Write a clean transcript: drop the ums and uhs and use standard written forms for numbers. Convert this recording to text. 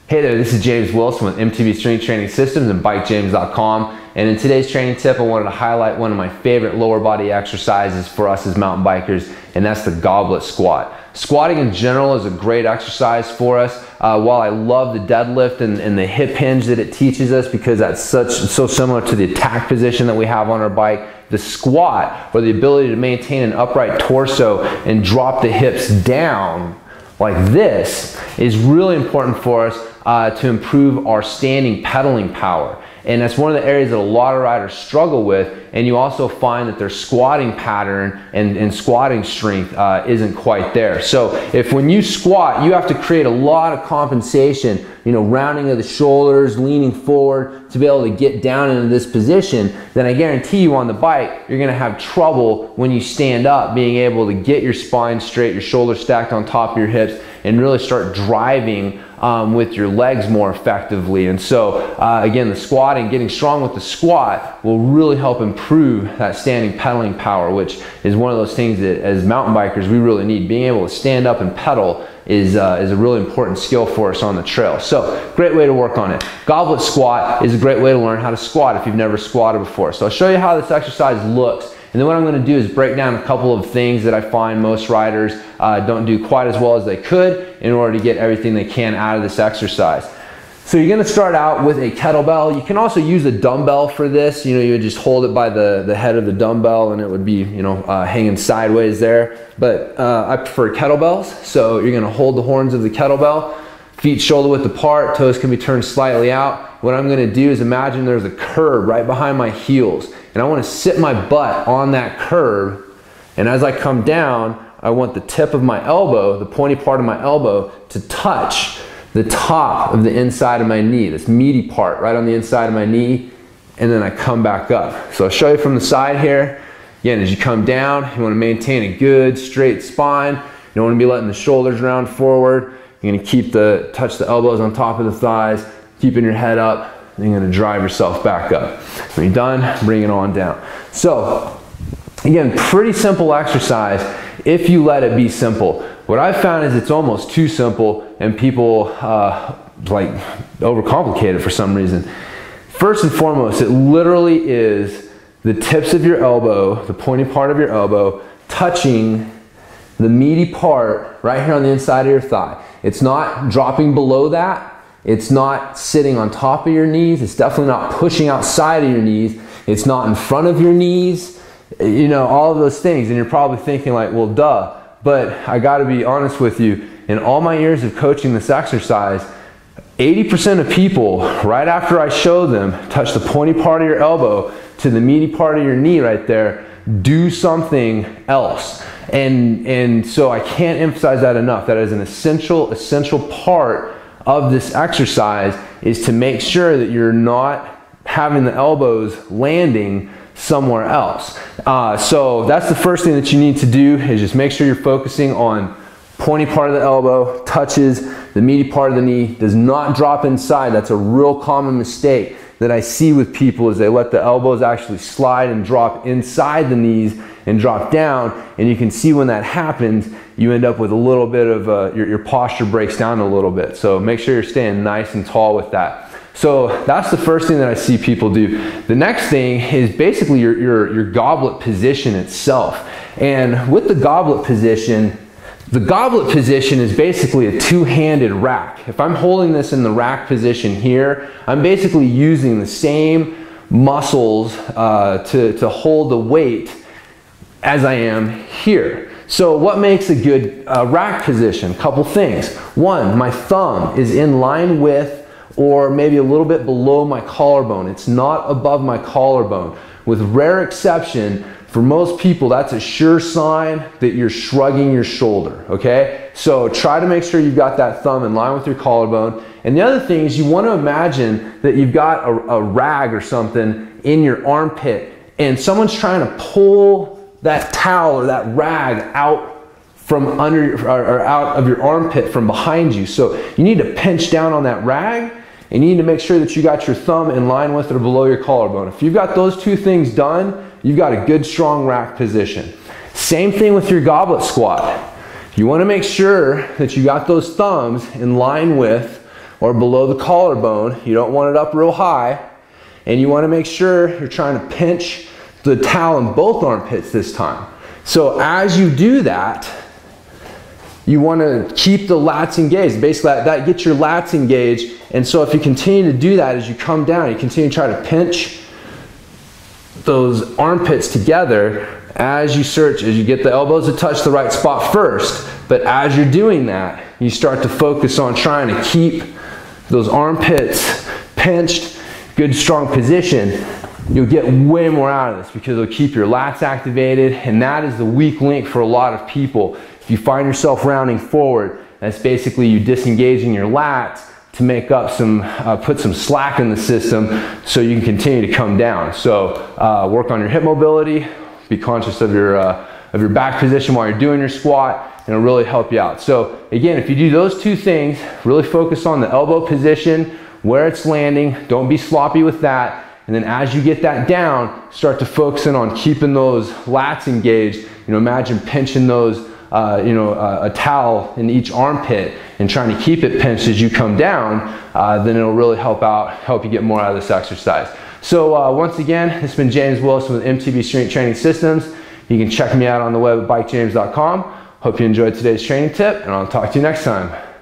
Hey there, this is James Wilson with MTB Strength Training Systems and BikeJames.com. And in today's training tip, I wanted to highlight one of my favorite lower body exercises for us as mountain bikers, and that's the Goblet Squat. Squatting in general is a great exercise for us. While I love the deadlift and the hip hinge that it teaches us, because that's so similar to the attack position that we have on our bike, the squat, or the ability to maintain an upright torso and drop the hips down like this, is really important for us to improve our standing pedaling power. And that's one of the areas that a lot of riders struggle with, and you also find that their squatting pattern and squatting strength isn't quite there. So if when you squat, you have to create a lot of compensation, rounding of the shoulders, leaning forward to be able to get down into this position, then I guarantee you on the bike, you're gonna have trouble when you stand up being able to get your spine straight, your shoulders stacked on top of your hips, and really start driving with your legs more effectively. And so again, the squatting, getting strong with the squat will really help improve that standing pedaling power, which is one of those things that as mountain bikers we really need. Being able to stand up and pedal is a really important skill for us on the trail. So great way to work on it. Goblet squat is a great way to learn how to squat if you've never squatted before. So I'll show you how this exercise looks. And then what I'm going to do is break down a couple of things that I find most riders don't do quite as well as they could in order to get everything they can out of this exercise. So you're going to start out with a kettlebell. You can also use a dumbbell for this. You would just hold it by the head of the dumbbell and it would be, hanging sideways there. But I prefer kettlebells. So you're going to hold the horns of the kettlebell, feet shoulder width apart, toes can be turned slightly out. What I'm going to do is imagine there's a curb right behind my heels, and I want to sit my butt on that curb, and as I come down, I want the tip of my elbow, the pointy part of my elbow, to touch the top of the inside of my knee, this meaty part right on the inside of my knee, and then I come back up. So I'll show you from the side here. Again, as you come down, you want to maintain a good straight spine. You don't want to be letting the shoulders round forward. You're going to keep touch the elbows on top of the thighs, keeping your head up, and you're going to drive yourself back up. When you're done, bring it on down. So again, pretty simple exercise if you let it be simple. What I've found is it's almost too simple, and people overcomplicate it for some reason. First and foremost, it literally is the tips of your elbow, the pointy part of your elbow, touching the meaty part right here on the inside of your thigh. It's not dropping below that. It's not sitting on top of your knees. It's definitely not pushing outside of your knees. It's not in front of your knees. All of those things. And you're probably thinking like, well, duh. But I got to be honest with you. In all my years of coaching this exercise, 80% of people, right after I show them, touch the pointy part of your elbow to the meaty part of your knee right there, do something else. And so I can't emphasize that enough. That is an essential part of this exercise, is to make sure that you're not having the elbows landing somewhere else. So that's the first thing that you need to do, is just make sure you're focusing on pointy part of the elbow, touches the meaty part of the knee, does not drop inside. That's a real common mistake that I see with people, is they let the elbows actually slide and drop inside the knees and drop down, and you can see when that happens, you end up with a little bit of your posture breaks down a little bit. So make sure you're staying nice and tall with that. So that's the first thing that I see people do. The next thing is basically your goblet position itself. And with the goblet position is basically a two-handed rack. If I'm holding this in the rack position here, I'm basically using the same muscles to hold the weight as I am here. So what makes a good rack position? Couple things. One, my thumb is in line with or maybe a little bit below my collarbone. It's not above my collarbone. With rare exception, for most people, that's a sure sign that you're shrugging your shoulder, okay? So try to make sure you've got that thumb in line with your collarbone. And the other thing is, you want to imagine that you've got a rag or something in your armpit, and someone's trying to pull that towel or that rag out from under or out of your armpit from behind you. So you need to pinch down on that rag, and you need to make sure that you got your thumb in line with or below your collarbone. If you've got those two things done, you've got a good strong rack position. Same thing with your goblet squat. You want to make sure that you got those thumbs in line with or below the collarbone. You don't want it up real high. And you want to make sure you're trying to pinch the towel in both armpits this time. So as you do that, you want to keep the lats engaged. Basically, that gets your lats engaged. And so if you continue to do that as you come down, you continue to try to pinch those armpits together as you get the elbows to touch the right spot first. But as you're doing that, you start to focus on trying to keep those armpits pinched, good strong position. You'll get way more out of this because it'll keep your lats activated, and that is the weak link for a lot of people. If you find yourself rounding forward, that's basically you disengaging your lats to make up put some slack in the system so you can continue to come down. So work on your hip mobility, be conscious of your back position while you're doing your squat, and it'll really help you out. So again, if you do those two things, really focus on the elbow position, where it's landing, don't be sloppy with that. And then as you get that down, start to focus in on keeping those lats engaged. Imagine pinching those, a towel in each armpit and trying to keep it pinched as you come down, then it'll really help you get more out of this exercise. So once again, this has been James Wilson with MTB Strength Training Systems. You can check me out on the web at bikejames.com. Hope you enjoyed today's training tip, and I'll talk to you next time.